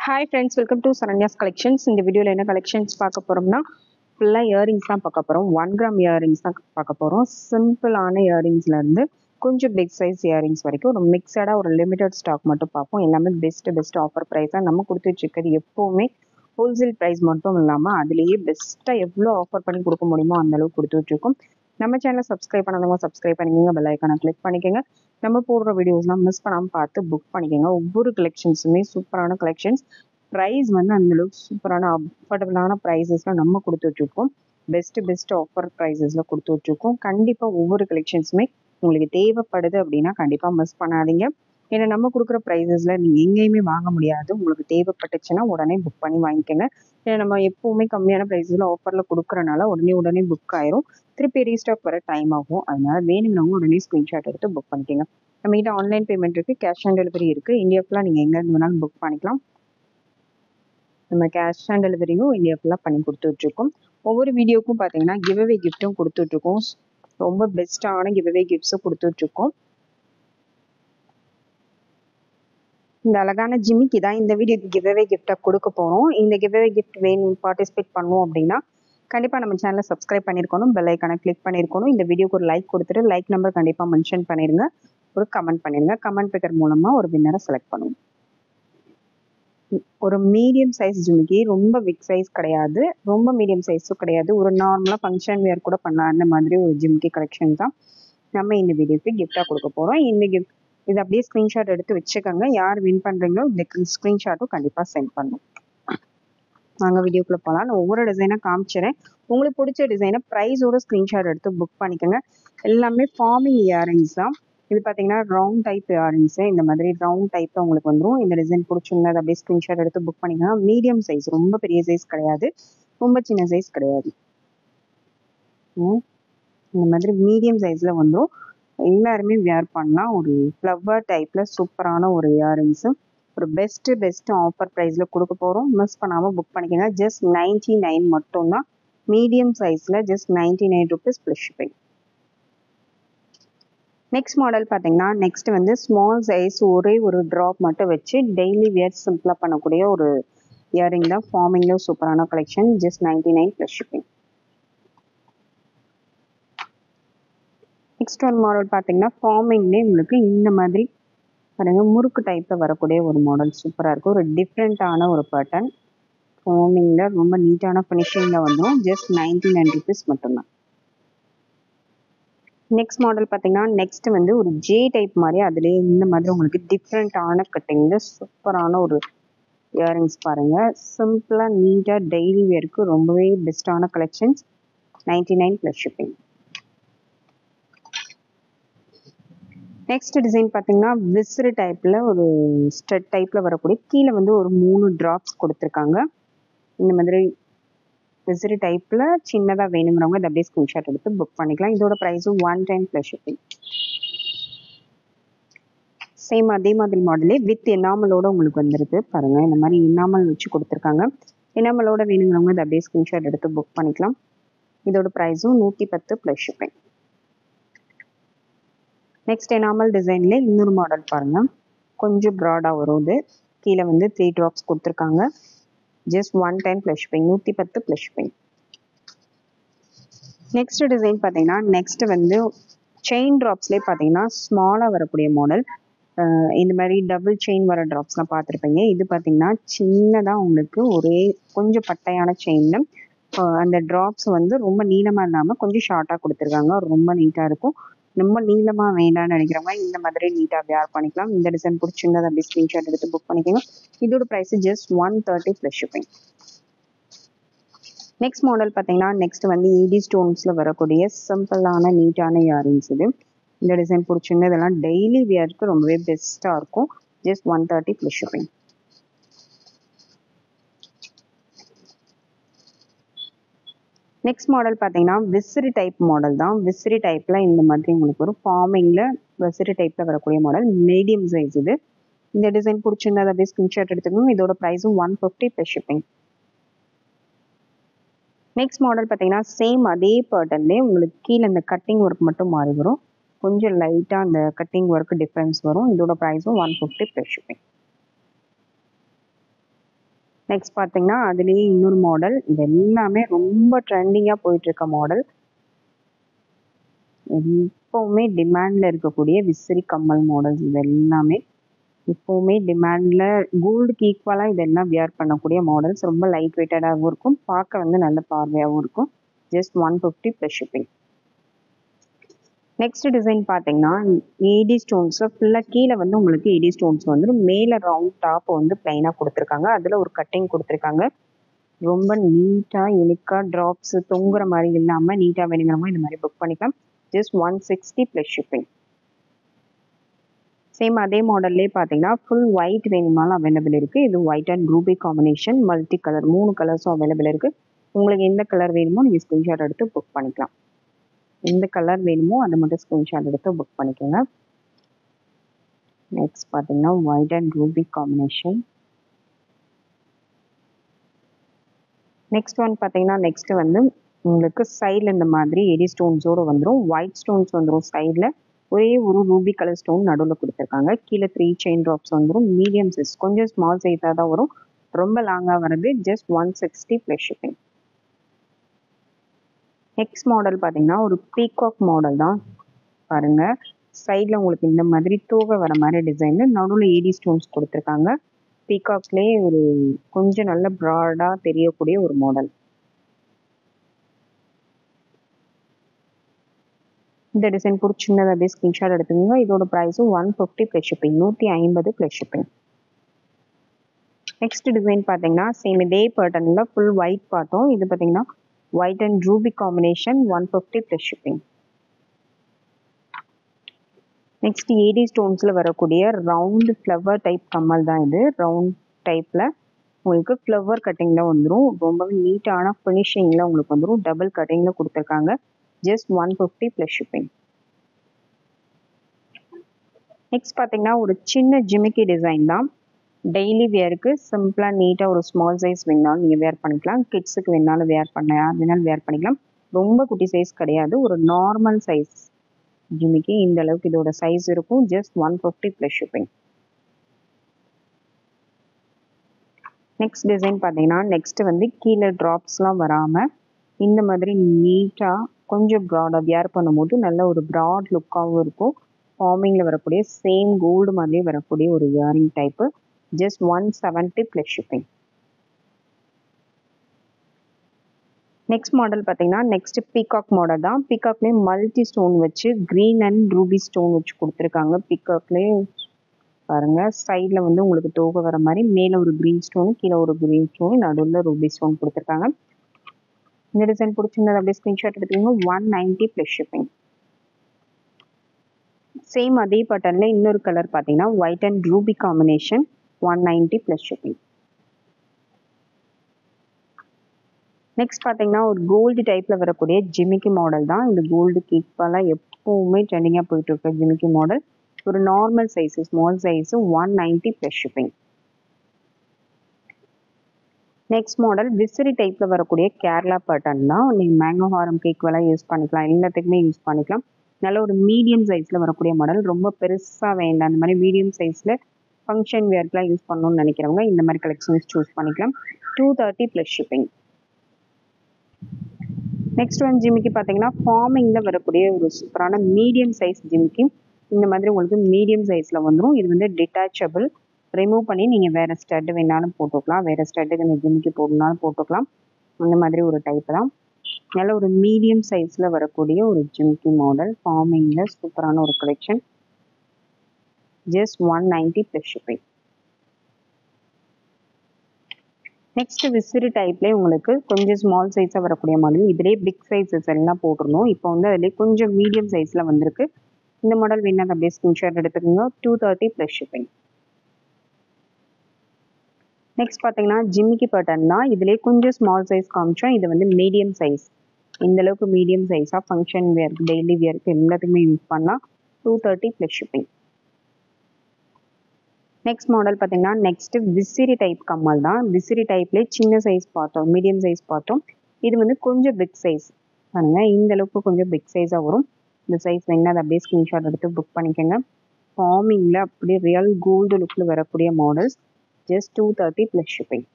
Hi friends, welcome to Saranya's collections. இந்த வீடியோவில் என்ன கலெக்ஷன்ஸ் பார்க்க போகிறோம்னா, ஃபுல்லாக இயரிங்ஸ் தான் பார்க்க போகிறோம். 1 கிராம் இயரிங்ஸ் தான் பார்க்க போகிறோம். சிம்பிளான இயரிங்ஸ்லேருந்து கொஞ்சம் பிக் சைஸ் இயரிங்ஸ் வரைக்கும் ஒரு மிக்சடாக ஒரு லிமிடெட் ஸ்டாக் மட்டும் பார்ப்போம். எல்லாமே பெஸ்ட் ஆஃபர் ப்ரைஸாக நம்ம கொடுத்து வச்சுருக்கிறது. எப்போவுமே ஹோல்சேல் ப்ரைஸ் மட்டும் இல்லாமல் அதுலேயே பெஸ்ட்டாக எவ்வளோ ஆஃபர் பண்ணி கொடுக்க முடியுமோ அந்தளவுக்கு கொடுத்து வச்சுருக்கோம். நம்ம சேனலை சப்ஸ்கிரைப் பண்ணாதவங்க சப்ஸ்கிரைப் பண்ணிக்கோங்க, பெல் ஐக்கானை கிளிக் பண்ணிக்கோங்க. நம்ம போடுற வீடியோஸ்லாம் மிஸ் பண்ணாமல் பார்த்து புக் பண்ணிக்கோங்க. ஒவ்வொரு கலெக்ஷன்ஸுமே சூப்பரான கலெக்ஷன்ஸ். ப்ரைஸ் வந்து அந்தளவுக்கு சூப்பரான அஃபோர்டபுளான ப்ரைஸஸில் நம்ம கொடுத்து வச்சுருக்கோம். பெஸ்ட் ஆஃபர் ப்ரைஸஸில் கொடுத்து வச்சுருக்கோம். கண்டிப்பாக ஒவ்வொரு கலெக்ஷன்ஸுமே உங்களுக்கு தேவைப்படுது அப்படின்னா கண்டிப்பாக மிஸ் பண்ணாதீங்க. ஏன்னா நம்ம கொடுக்குற ப்ரைஸஸில் நீங்கள் எங்கேயுமே வாங்க முடியாது. உங்களுக்கு தேவைப்பட்டுச்சுன்னா உடனே புக் பண்ணி வாங்கிக்கோங்க. ஏன்னா நம்ம எப்போவுமே கம்மியான ப்ரைஸில் ஆஃபரில் கொடுக்குறனால உடனே புக் ஆயிரும். திருப்பி ரீஸ்டாக் வர டைம் ஆகும். அதனால வேணுங்கிறவங்க உடனே ஸ்க்ரீன்ஷாட் எடுத்து புக் பண்ணிக்கோங்க. நம்மகிட்ட ஆன்லைன் பேமெண்ட் இருக்குது, கேஷ் ஆன் டெலிவரி இருக்குது. இந்தியா ஃபுல்லாக நீங்கள் எங்கேருந்து வேணாலும் புக் பண்ணிக்கலாம். நம்ம கேஷ் ஆன் டெலிவரியும் இந்தியா ஃபுல்லாக பண்ணி கொடுத்துட்ருக்கோம். ஒவ்வொரு வீடியோக்கும் பார்த்தீங்கன்னா கிவ்அவே கிஃப்ட்டும் கொடுத்துட்ருக்கோம். ரொம்ப பெஸ்ட்டான கிவ்அவே கிஃப்ட்ஸும் கொடுத்துட்ருக்கோம். இந்த அழகான ஜிமிக்கி தான் இந்த வீடியோக்கு கிவ்அவே கிஃப்டாக கொடுக்க போகிறோம். இந்த கிவ்அவே கிஃப்ட் வேணும், பார்ட்டிசிபேட் பண்ணுவோம் அப்படின்னா கண்டிப்பாக நம்ம சேனலை சப்ஸ்கிரைப் பண்ணியிருக்கணும், பெல் ஐக்கானை கிளிக் பண்ணியிருக்கணும். இந்த வீடியோக்கு ஒரு லைக் கொடுத்துட்டு லைக் நம்பர் கண்டிப்பாக மென்ஷன் பண்ணிடுங்க. ஒரு கமெண்ட் பண்ணிடுங்க. கமெண்ட் பிக்கர் மூலமாக ஒரு வின்னரை செலக்ட் பண்ணுவோம். ஒரு மீடியம் சைஸ் ஜிமிக்கி, ரொம்ப பிக் சைஸ் கிடையாது, ரொம்ப மீடியம் சைஸும் கிடையாது. ஒரு நார்மலாக ஃபங்க்ஷன் வேர் கூட பண்ணலாம். அந்த மாதிரி ஒரு ஜிமிக்கி கலெக்ஷன் தான் நம்ம இந்த வீடியோக்கு கிஃப்டாக கொடுக்க போகிறோம். இந்த கிஃப்ட் இது அப்படியே ஸ்க்ரீன்ஷாட் எடுத்து வச்சுக்கோங்க. யார் வின் பண்ணுறீங்களோ இந்த ஸ்க்ரீன்ஷாட்டும் கண்டிப்பாக சென்ட் பண்ணும். நாங்கள் வீடியோக்குள்ளே போகலாம். நான் ஒவ்வொரு டிசைனாக காமிச்சிடறேன். உங்களுக்கு பிடிச்ச டிசைனை ப்ரைஸோட ஸ்க்ரீன்ஷாட் எடுத்து புக் பண்ணிக்கோங்க. எல்லாமே ஃபார்மிங் இயரிங்ஸ் தான். இது பார்த்தீங்கன்னா ரவுண்ட் டைப் இயரிங்ஸு. இந்த மாதிரி ரவுண்ட் டைப்பில் உங்களுக்கு வந்துடும். இந்த டிசைன் பிடிச்சிருந்தா அதை அப்படியே ஸ்க்ரீன்ஷாட் எடுத்து புக் பண்ணிக்கலாம். மீடியம் சைஸ், ரொம்ப பெரிய சைஸ் கிடையாது, ரொம்ப சின்ன சைஸ் கிடையாது. இந்த மாதிரி மீடியம் சைஸில் வந்துடும். எல்லாருமே வியர் பண்ணலாம். ஒரு ஃப்ளவர் டைப்பில் சூப்பரான ஒரு இயரிங்ஸு. ஒரு பெஸ்ட் ஆஃபர் ப்ரைஸில் கொடுக்க போகிறோம். மிஸ் பண்ணாமல் புக் பண்ணிக்கோங்க. ஜஸ்ட் 99 மட்டும்தான். மீடியம் சைஸில் just 99 rupees plus shipping. Next model பார்த்தீங்கன்னா நெக்ஸ்ட் வந்து ஸ்மால் சைஸ், ஒரே ஒரு ட்ராப் மட்டும் வச்சு டெய்லி வியர் சிம்பிளாக பண்ணக்கூடிய ஒரு இயரிங் தான். ஃபார்மிங்கில் சூப்பரான collection. Just 99 plus shipping. Next one model பார்த்தீங்கன்னா ஃபார்மிங்லேயே உங்களுக்கு இந்த மாதிரி பாருங்க, முறுக்கு டைப்பில் வரக்கூடிய ஒரு மாடல் சூப்பராக இருக்கும். ஒரு டிஃப்ரெண்ட்டான ஒரு பேட்டர்ன். ஃபார்மிங்கில் ரொம்ப நீட்டான ஃபினிஷிங்கில் வந்துடும். ஜஸ்ட் 99 rupees மட்டும்தான். நெக்ஸ்ட் மாடல் பார்த்தீங்கன்னா நெக்ஸ்ட் வந்து ஒரு ஜே டைப் மாதிரி, அதுலேயே இந்த மாதிரி உங்களுக்கு டிஃப்ரெண்ட்டான கட்டிங்கில் சூப்பரான ஒரு இயரிங்ஸ் பாருங்கள். சிம்பிளாக நீட்டாக டெய்லி வேருக்கு ரொம்பவே பெஸ்ட்டான collections. 99 plus shipping. Next design பார்த்தீங்கன்னா விசிறு டைப்பில் ஒரு ஸ்டட் டைப்பில் வரக்கூடிய, கீழே வந்து ஒரு 3 ட்ராப்ஸ் கொடுத்துருக்காங்க. இந்த மாதிரி விசிறு டைப்பில் சின்னதாக வேணுங்கிறவங்க இதை அப்படியே ஸ்க்ரீன்ஷாட் எடுத்து புக் பண்ணிக்கலாம். இதோட ப்ரைஸும் 110 ப்ளஸ் ஷிப்பிங். சேம் அதே மாதிரி மாடலே வித் எனாமலோட உங்களுக்கு வந்துருக்கு பாருங்கள். இந்த மாதிரி எனாமல் வச்சு கொடுத்துருக்காங்க. எனாமலோட வேணுங்கிறவங்க இதை அப்படியே ஸ்க்ரீன்ஷாட் எடுத்து புக் பண்ணிக்கலாம். இதோட ப்ரைஸும் 110 ப்ளஸ் ஷிப்பிங். நெக்ஸ்ட் எனாமல் டிசைன்ல இன்னொரு மாடல் பாருங்கள். கொஞ்சம் ப்ராடாக வரும். இது கீழே வந்து 3 ட்ராப்ஸ் கொடுத்துருக்காங்க. Just 110 plus shipping. 110 plus shipping. Next design பார்த்தீங்கன்னா நெக்ஸ்ட் வந்து செயின் ட்ராப்ஸ்லேயே பார்த்தீங்கன்னா ஸ்மாலாக வரக்கூடிய மாடல். இந்த மாதிரி டபுள் செயின் வர ட்ராப்ஸ்லாம் பார்த்துருப்பீங்க. இது பார்த்தீங்கன்னா சின்னதாக உங்களுக்கு ஒரே கொஞ்சம் பட்டையான செயினில் அந்த ட்ராப்ஸ் வந்து ரொம்ப நீளமாக இல்லாமல் கொஞ்சம் ஷார்ட்டாக கொடுத்துருக்காங்க. ரொம்ப நீட்டாக இருக்கும். ரொம்ப நீளமாக வேண்டாம்னு நினைக்கிறவங்க இந்த மாதிரி நீட்டாக வியர் பண்ணிக்கலாம். இந்த டிசைன் பிடிச்சிருந்தா அப்படி ஸ்க்ரீன்ஷாட் எடுத்து புக் பண்ணிக்கோங்க. இதோட price just 130 plus shipping. Next model பார்த்தீங்கன்னா நெக்ஸ்ட் வந்து ED ஸ்டோன்ஸில் வரக்கூடிய சிம்பிளான நீட்டான இயரிங்ஸ். இது இந்த டிசைன் பிடிச்சிருந்தா இதெல்லாம் டெய்லி வியருக்கு ரொம்பவே பெஸ்ட்டாக இருக்கும். Just 130 plus shipping. Next model பார்த்தீங்கன்னா விசிறி டைப் மாடல் தான். விசிறி டைப்பில் இந்த மாதிரி உங்களுக்கு ஒரு ஃபார்மிங்கில் விசிறி டைப்பில் வரக்கூடிய மாடல். மீடியம் சைஸ் இது. இந்த டிசைன் பிடிச்சிருந்தா அதை அப்படியே ஸ்க்ரீன்ஷாட் எடுத்துக்கணும். இதோட ப்ரைஸும் 150 ப்ளஸ் ஷிப்பிங். நெக்ஸ்ட் மாடல் பார்த்தீங்கன்னா சேம் அதே பேட்டர்ன்லேயே உங்களுக்கு கீழே இந்த கட்டிங் ஒர்க் மட்டும் மாறி வரும். கொஞ்சம் லைட்டாக அந்த கட்டிங் ஒர்க் டிஃப்ரென்ஸ் வரும். இதோட ப்ரைஸும் 150 ப்ளஸ் ஷிப்பிங். நெக்ஸ்ட் பார்த்தீங்கன்னா அதுலேயே இன்னொரு மாடல். இது எல்லாமே ரொம்ப ட்ரெண்டிங்காக போயிட்டுருக்க மாடல். இப்போவுமே டிமாண்டில் இருக்கக்கூடிய விசிறி கம்மல் மாடல்ஸ் இது எல்லாமே இப்போவுமே டிமாண்டில் கோல்டுக்கு ஈக்குவலாக இதெல்லாம் வியர் பண்ணக்கூடிய மாடல்ஸ். ரொம்ப லைட் வெயிட்டடாகவும் இருக்கும், பார்க்க வந்து நல்ல பார்வையாகவும் இருக்கும். Just 150 plus shipping. Next design பார்த்தீங்கன்னா ஏடி ஸ்டோன்ஸில் ஃபுல்லாக கீழே வந்து உங்களுக்கு ஏடி ஸ்டோன்ஸ் வந்துடும். மேலே ரவுண்ட் டாப் வந்து பிளைனாக கொடுத்துருக்காங்க, அதில் ஒரு கட்டிங் கொடுத்துருக்காங்க. ரொம்ப நீட்டாக யூனிக்காக ட்ராப்ஸ் தொங்குற மாதிரி இல்லாமல் நீட்டாக வேணுங்கிறவங்க இந்த மாதிரி புக் பண்ணிக்கலாம். Just 160 plus shipping. சேம் அதே மாடல்லே பார்த்தீங்கன்னா ஃபுல் ஒயிட் வேணுமாலும் அவைலபிள் இருக்குது. இது white and ruby combination, multi colour 3 கலர்ஸும் அவைலபிள் இருக்குது. உங்களுக்கு எந்த கலர் வேணுமோ நீங்கள் ஸ்க்ரீன்ஷாட் எடுத்து புக் பண்ணிக்கலாம். எந்த கலர் வேணுமோ அதை மட்டும் ஸ்க்ரீன்ஷாட் எடுத்து புக் பண்ணிக்கோங்க. நெக்ஸ்ட் பார்த்தீங்கன்னா white and ruby combination. Next one பார்த்தீங்கன்னா நெக்ஸ்ட் வந்து உங்களுக்கு சைடில் இந்த மாதிரி எடி ஸ்டோன்ஸோடு வந்துடும். ஒயிட் ஸ்டோன்ஸ் வந்துடும் சைடில், ஒரே ஒரு ரூபி கலர் ஸ்டோன் நடுவில் கொடுத்துருக்காங்க. கீழே 3 செயின் ட்ராப்ஸ் வந்துடும். மீடியம் சைஸ், கொஞ்சம் ஸ்மால் சைஸாக தான் வரும், ரொம்ப லாங்காக வருது. Just 160 plus shipping. Next model பார்த்தீங்கன்னா ஒரு பீகாக் மாடல் தான். பாருங்கள், சைடில் உங்களுக்கு இந்த மாதிரி தூக வர மாதிரி டிசைனு, நடுவில் ஏடி ஸ்டோன்ஸ் கொடுத்துருக்காங்க. பீகாக்ஸ்லேயே ஒரு கொஞ்சம் நல்ல ப்ராடாக தெரியக்கூடிய ஒரு மாடல். இந்த டிசைன் பிடிச்சிருந்தது அப்படியே ஸ்க்ரீன்ஷாட் எடுத்துக்கோங்க. இதோட ப்ரைஸும் 150 plus shipping, 150 plus shipping. Next design பார்த்தீங்கன்னா சேம் இதே பேட்டர்னில் ஃபுல் ஒயிட் பார்த்தோம். இது பார்த்தீங்கன்னா white and ruby combination, 150 plus shipping. Next AD ஸ்டோன்ஸில் வரக்கூடிய ரவுண்ட் ஃப்ளவர் டைப் கம்மல் தான் இது. ரவுண்ட் டைப்பில் உங்களுக்கு ஃப்ளவர் கட்டிங்கில் வந்துடும். ரொம்பவே நீட்டான ஃபினிஷிங்கில் உங்களுக்கு வந்துடும். டபுள் கட்டிங்கில் கொடுத்துருக்காங்க. Just 150 plus shipping. நெக்ஸ்ட் பார்த்தீங்கன்னா ஒரு சின்ன ஜிமிக்கி டிசைன் தான். டெய்லி வேருக்கு சிம்பிளாக நீட்டாக ஒரு ஸ்மால் சைஸ் வேணாலும் நீங்கள் வேர் பண்ணிக்கலாம். கிட்ஸுக்கு வேணாலும் வேர் பண்ண, யார் வேணாலும் வேர் பண்ணிக்கலாம். ரொம்ப குட்டி சைஸ் கிடையாது, ஒரு நார்மல் சைஸ் ஜிமிக்கி. இந்த அளவுக்கு இதோட சைஸ் இருக்கும். Just 150 plus shipping. Next design பார்த்தீங்கன்னா நெக்ஸ்ட் வந்து கீழே ட்ராப்ஸ்லாம் வராமல் இந்த மாதிரி நீட்டாக கொஞ்சம் ப்ராடாக வியர் பண்ணும்போது நல்ல ஒரு ப்ராட் லுக்காகவும் இருக்கும். ஃபார்மிங்கில் வரக்கூடிய சேம் கோல்டு மாதிரியே வரக்கூடிய ஒரு earring type. Just 170 plus shipping. Next model பார்த்தீங்கன்னா நெக்ஸ்ட் பீகாக் மாடல் தான். பீகாக்லேயே மல்டி ஸ்டோன் வச்சு க்ரீன் அண்ட் ரூபி ஸ்டோன் வச்சு கொடுத்துருக்காங்க. பீகாக்லேயே பாருங்கள், சைடில் வந்து உங்களுக்கு தோகை வர மாதிரி மேலே ஒரு க்ரீன் ஸ்டோன், கீழே ஒரு க்ரீன் ஸ்டோன், நடுவில் ரூபி ஸ்டோன் கொடுத்துருக்காங்க. இந்த டிசைன் பிடிச்சிருந்தது அப்படியே ஸ்க்ரீன்ஷாட் எடுத்துக்கோங்க. 190 ப்ளஸ் ஷிப்பிங். சேம் அதே பேட்டர்னில் இன்னொரு கலர் பார்த்தீங்கன்னா white and ruby combination, 190 plus shipping. Next பார்த்தீங்கன்னா ஒரு கோல்டு டைப்பில் வரக்கூடிய ஜிமிக்கி மாடல் தான். இந்த கோல்டுக்கு ஈக்குவலாக எப்போவுமே ட்ரெண்டிங்காக போயிட்டு இருக்க ஜிமிக்கி மாடல். ஒரு normal size, small size, 190 plus shipping. Next model விசிறி டைப்பில் வரக்கூடிய கேரளா பேட்டர்ன் தான். நீங்கள் மேங்கோ ஹாரம்க்கு ஈக்குவலாக யூஸ் பண்ணிக்கலாம், எல்லாத்துக்குமே யூஸ் பண்ணிக்கலாம். நல்ல ஒரு மீடியம் சைஸில் வரக்கூடிய மாடல். ரொம்ப பெருசாக வேண்டாம், அந்த மாதிரி மீடியம் சைஸில் ஃபங்க்ஷன் வேர்க்கெலாம் யூஸ் பண்ணணும்னு நினைக்கிறவங்க இந்த மாதிரி கலெக்ஷன்ஸ் சூஸ் பண்ணிக்கலாம். 230 ப்ளஸ் ஷிப்பிங். நெக்ஸ்ட் ஒன் ஜிமிக்கி பார்த்தீங்கன்னா ஃபார்மிங்கில் வரக்கூடிய ஒரு சூப்பரான மீடியம் சைஸ் ஜிமிக்கி. இந்த மாதிரி உங்களுக்கு மீடியம் சைஸில் வந்துடும். இது வந்து டிட்டாச்சபிள், ரிமூவ் பண்ணி நீங்கள் வேறு ஸ்டட்டு வேணாலும் போட்டுக்கலாம், வேறு ஸ்டட்டுக்கு இந்த ஜிமிக்கி போடணுனாலும் போட்டுக்கலாம். அந்த மாதிரி ஒரு டைப் தான். நல்ல ஒரு மீடியம் சைஸில் வரக்கூடிய ஒரு ஜிமிக்கி மாடல். ஃபார்மிங்கில் சூப்பரான ஒரு collection. Just 190 plus shipping. Next விசிறி டைப்லேயே உங்களுக்கு கொஞ்சம் ஸ்மால் சைஸாக வரக்கூடிய மாடல். இதிலே பிக் சைஸஸ் எல்லாம் போட்டிருந்தோம். இப்போ வந்து அதிலே கொஞ்சம் மீடியம் சைஸில் வந்திருக்கு. இந்த மாடல் வேணால் அப்படியே ஸ்க்ரீன்ஷாட் எடுத்துக்கோங்க. 230 ப்ளஸ் ஷிப்பிங். நெக்ஸ்ட் பார்த்தீங்கன்னா ஜிமிக்கி பேட்டர்ன் தான். இதிலே கொஞ்சம் ஸ்மால் சைஸ் காமிச்சோம். இது வந்து மீடியம் சைஸ். இந்த அளவுக்கு மீடியம் சைஸாக ஃபங்க்ஷன் வேர்க்கு, டெய்லி வேர்க்கு எல்லாத்துக்குமே யூஸ் பண்ணலாம். 230 ப்ளஸ் ஷிப்பிங். நெக்ஸ்ட் மாடல் பார்த்தீங்கன்னா நெக்ஸ்ட் விசிறி டைப் கம்மல் தான். விசிறி டைப்லேயே சின்ன சைஸ் பார்த்தோம், மீடியம் சைஸ் பார்த்தோம். இது வந்து கொஞ்சம் பிக் சைஸ் பாருங்க, இந்த அளவுக்கு கொஞ்சம் பிக் சைஸாக வரும். இந்த சைஸ் வேணா அதை அப்படியே ஸ்க்ரீன்ஷாட் எடுத்து புக் பண்ணிக்கோங்க. ஃபார்மிங்கில் அப்படியே ரியல் கோல்டு லுக்கில் வரக்கூடிய models. Just 230 plus shipping.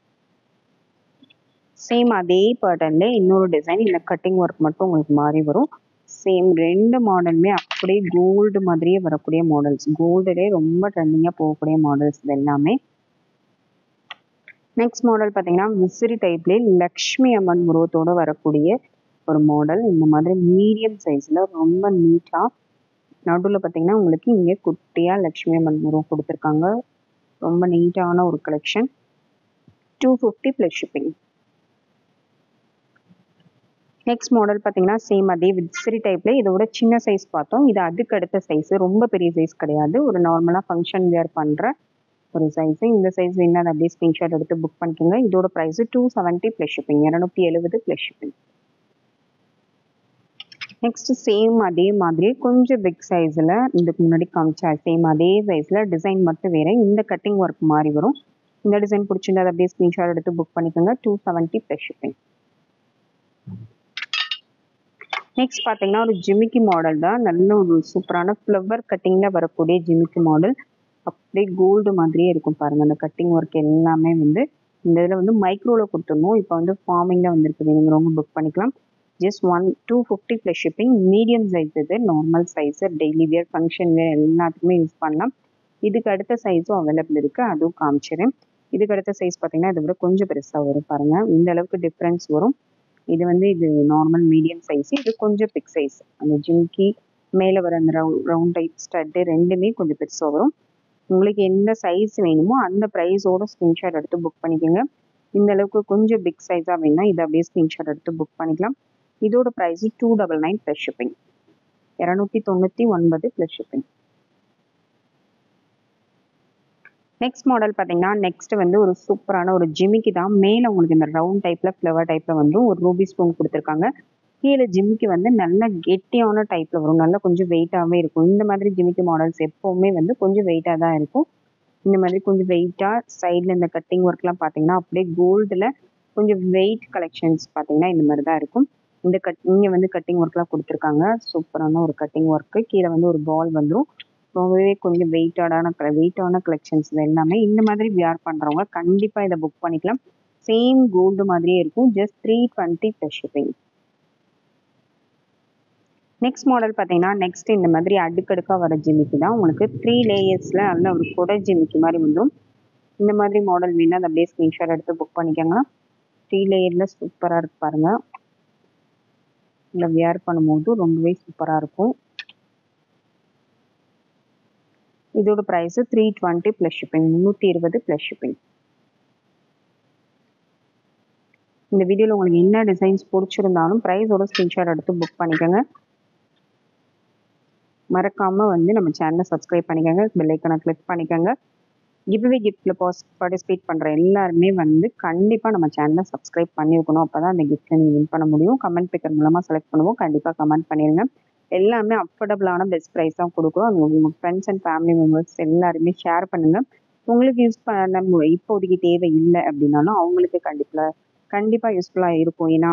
Same அதே பேட்டர்ன்ல இன்னொரு டிசைன், இந்த கட்டிங் ஒர்க் மட்டும் உங்களுக்கு மாறி வரும். சேம் 2 மாடலுமே அப்படியே கோல்டு மாதிரியே வரக்கூடிய மாடல்ஸ். கோல்டுலே ரொம்ப ட்ரெண்டிங்கா போகக்கூடிய மாடல்ஸ் இது எல்லாமே. நெக்ஸ்ட் மாடல் பார்த்தீங்கன்னா, விசிறி டைப்லேயே லக்ஷ்மி அம்மன் உருவத்தோட வரக்கூடிய ஒரு மாடல். இந்த மாதிரி மீடியம் சைஸ்ல ரொம்ப நீட்டா நடுவுல பார்த்தீங்கன்னா, உங்களுக்கு இங்கே குட்டியா லக்ஷ்மி அம்மன் உருவம் கொடுத்துருக்காங்க. ரொம்ப நீட்டான ஒரு collection. 250 plus shipping. Next model பார்த்தீங்கன்னா, சேம் அதே விசிறி டைப்ல இதோட சின்ன சைஸ் பார்த்தோம். இது அதுக்கு அடுத்த சைஸ், ரொம்ப பெரிய சைஸ் கிடையாது. ஒரு நார்மலா ஃபங்க்ஷன் வியர் பண்ற ஒரு சைஸ். இந்த சைஸ் வேணா அதை அப்படியே ஸ்கிரீன்ஷாட் எடுத்து புக் பண்ணிக்கோங்க. இதோட price 270 plus shipping, 270 plus shipping. Next same அதே மாதிரி கொஞ்சம் பிக் சைஸ்ல இதுக்கு முன்னாடி காமிச்சா சேம் அதே சைஸ்ல டிசைன் மட்டும் வேற. இந்த கட்டிங் ஒர்க் மாதிரி வரும். இந்த டிசைன் பிடிச்சிருந்தா அதை அப்படியே ஸ்கிரீன்ஷாட் எடுத்து புக் பண்ணிக்கோங்க. 270 ப்ளஸ் ஷிப்பிங். நெக்ஸ்ட் பார்த்தீங்கன்னா, ஒரு ஜிமிக்கி மாடல் தான். நல்ல ஒரு சூப்பரான ஃப்ளவர் கட்டிங்ல வரக்கூடிய ஜிமிக்கி மாடல். அப்படியே கோல்டு மாதிரியே இருக்கும் பாருங்க. அந்த கட்டிங் ஒர்க் எல்லாமே வந்து இந்த இதில் வந்து மைக்ரோவில் கொடுத்துடணும். இப்போ வந்து ஃபார்மிங்கில் வந்துருக்குது. நீங்கள் ரொம்ப புக் பண்ணிக்கலாம். Just 250 plus shipping. Medium size இது, normal size, daily wear, function wear எல்லாத்துக்குமே யூஸ் பண்ணலாம். இதுக்கு அடுத்த சைஸும் அவைலபிள் இருக்குது, அதுவும் காமிச்சிடுறேன். இதுக்கு அடுத்த சைஸ் பார்த்தீங்கன்னா இதை விட கொஞ்சம் பெருசாக வரும் பாருங்கள். இந்த அளவுக்கு டிஃப்ரென்ஸ் வரும். இது வந்து இது நார்மல் மீடியம் சைஸ், இது கொஞ்சம் பிக் சைஸ். அந்த ஜிம்கி மேலே வர அந்த ரவுண்ட் டைப் ஸ்டட்டு ரெண்டுமே கொஞ்சம் பெருசாக வரும். உங்களுக்கு எந்த சைஸ் வேணுமோ அந்த ப்ரைஸோட ஸ்க்ரீன்ஷாட் எடுத்து புக் பண்ணிக்கோங்க. இந்த அளவுக்கு கொஞ்சம் பிக் சைஸாக வேணும்னா இதை அப்படியே ஸ்க்ரீன்ஷாட் எடுத்து புக் பண்ணிக்கலாம். இதோட price 299 plus shipping, 299 plus shipping. Next model பார்த்தீங்கன்னா, நெக்ஸ்ட் வந்து ஒரு சூப்பரான ஒரு ஜிமிக்கி தான். மேலே உங்களுக்கு இந்த ரவுண்ட் டைப்பில் ஃப்ளவர் டைப்பில் வந்து ஒரு ரூபி ஸ்பூன் கொடுத்துருக்காங்க. கீழே ஜிமிக்கி வந்து நல்ல கெட்டியான டைப்பில் வரும். நல்லா கொஞ்சம் வெயிட்டாகவே இருக்கும். இந்த மாதிரி ஜிமிக்கி மாடல்ஸ் எப்போவுமே வந்து கொஞ்சம் வெயிட்டாக தான் இருக்கும். இந்த மாதிரி கொஞ்சம் வெயிட்டாக சைடில் இந்த கட்டிங் ஒர்க்லாம் பார்த்தீங்கன்னா அப்படியே கோல்டில் கொஞ்சம் வெயிட் கலெக்ஷன்ஸ் பார்த்தீங்கன்னா இந்த மாதிரி தான் இருக்கும். இங்கே வந்து கட்டிங் ஒர்க்லாம் கொடுத்துருக்காங்க. சூப்பரான ஒரு கட்டிங் ஒர்க்கு. கீழே வந்து ஒரு பால் வந்துடும். ரொம்பவே கொஞ்சம் வெயிட்டான கலெக்ஷன்ஸ் எல்லாமே. இந்த மாதிரி வியர் பண்ணுறவங்க கண்டிப்பாக இதை புக் பண்ணிக்கலாம். சேம் கோல்டு மாதிரியே இருக்கும். Just 320 plus shipping. Next model பார்த்தீங்கன்னா, நெக்ஸ்ட் இந்த மாதிரி அடுக்கடுக்காக வர ஜிமிக்கி தான். உங்களுக்கு 3 லேயர்ஸில் நல்ல ஒரு கொடை ஜிமிக்கி மாதிரி வந்துடும். இந்த மாதிரி மாடல் வேணால் அதை அப்படியே ஸ்க்ரீன்ஷாட் எடுத்து புக் பண்ணிக்கோங்க. 3 லேயரில் சூப்பராக இருக்கு பாருங்கள். இல்லை வியர் பண்ணும்போது ரொம்பவே சூப்பராக இருக்கும். இதோட price 320 plus shipping, 320 plus shipping. இந்த வீடியோவில் உங்களுக்கு என்ன டிசைன்ஸ் பிடிச்சிருந்தாலும் ப்ரைஸோட ஸ்க்ரீன்ஷாட் எடுத்து புக் பண்ணிக்கோங்க. மறக்காமல் வந்து நம்ம சேனலை சப்ஸ்கிரைப் பண்ணிக்கோங்க. பெல் ஐக்கானை கிளிக் பண்ணிக்கோங்க. கிவ்அவே கிஃப்ட்டில் பார்ட்டிசிபேட் பண்ணுற எல்லாருமே வந்து கண்டிப்பாக நம்ம சேனலை சப்ஸ்கிரைப் பண்ணியிருக்கணும். அப்போ தான் அந்த கிஃப்ட்டை நீங்கள் வின் பண்ண முடியும். கமெண்ட் பிக்கர் மூலமாக செலக்ட் பண்ணுவோம். கண்டிப்பாக கமெண்ட் பண்ணிடுங்க. எல்லாமே அஃபோர்டபுளான பெஸ்ட் ப்ரைஸ் தான் கொடுக்குறோம். அது உங்கள் ஃப்ரெண்ட்ஸ் அண்ட் ஃபேமிலி மெம்பர்ஸ் எல்லாருமே ஷேர் பண்ணுங்கள். உங்களுக்கு யூஸ் பண்ண இப்போதைக்கு தேவை இல்லை அப்படின்னாலும் அவங்களுக்கு கண்டிப்பாக யூஸ்ஃபுல்லாக இருக்கும். ஏன்னா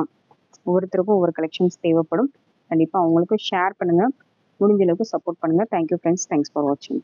ஒவ்வொருத்தருக்கும் ஒவ்வொரு கலெக்ஷன்ஸ் தேவைப்படும். கண்டிப்பாக அவங்களுக்கும் ஷேர் பண்ணுங்கள். முடிஞ்ச அளவுக்கு சப்போர்ட் பண்ணுங்கள். Thank you friends. தேங்க்ஸ் ஃபார் வாட்சிங்.